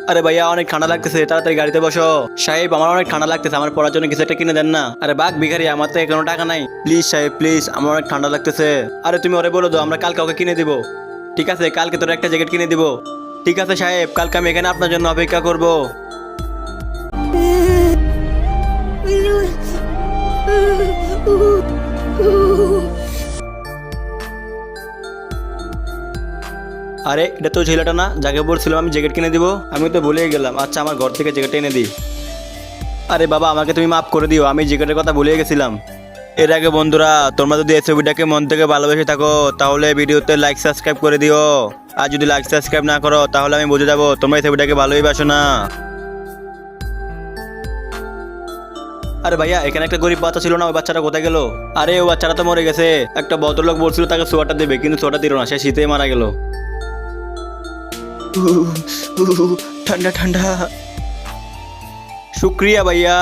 আরে ভাইয়া অনেক ঠান্ডা লাগতেছে, তাড়াতাড়ি গাড়িতে বসো। সাহেব আমার অনেক ঠান্ডা লাগতেছে, আমার পড়ার জন্য কিছু একটা কিনে দেন না। আরে বাঘ ভিখারি, আমার তো কোনো টাকা নাই। প্লিজ সাহেব প্লিজ, আমার অনেক ঠান্ডা লাগতেছে। আরে তুমি ওরে বলো তো, আমরা কালকে ওকে কিনে দিব। ঠিক আছে, কালকে তোর একটা জ্যাকেট কিনে দিব। ঠিক আছে সাহেব, কালকে আমি এখানে আপনার জন্য অপেক্ষা করব। আরে এটা তো ছেলেটা না যাকে বলছিলাম আমি জ্যাকেট কিনে দিব? আমি তো ভুলেই গেলাম। আচ্ছা আমার ঘর থেকে জ্যাকেট এনে দিই। আরে বাবা আমাকে তুমি মাফ করে দিও, আমি জ্যাকেটের কথা ভুলে গেছিলাম। এর আগে বন্ধুরা, তোমরা যদি এই ছবিটাকে মন থেকে ভালোবেসে থাকো তাহলে ভিডিওতে লাইক সাবস্ক্রাইব করে দিও। আর যদি লাইক সাবস্ক্রাইব না করো তাহলে আমি বুঝে যাবো তোমরা এই ছবিটাকে ভালোই বাসো না। আরে ভাইয়া এখানে একটা গরিব বাচ্চা ছিল না, ওই বাচ্চাটা কোথায় গেল? আরে ও বাচ্চাটা তো মরে গেছে। একটা ভদ্রলোক বলছিল তাকে সোয়াটার দেবে, কিন্তু সোয়াটার দিল না, সে শীতেই মারা গেল। ঠান্ডা ঠান্ডা। শুক্রিয়া ভাইয়া।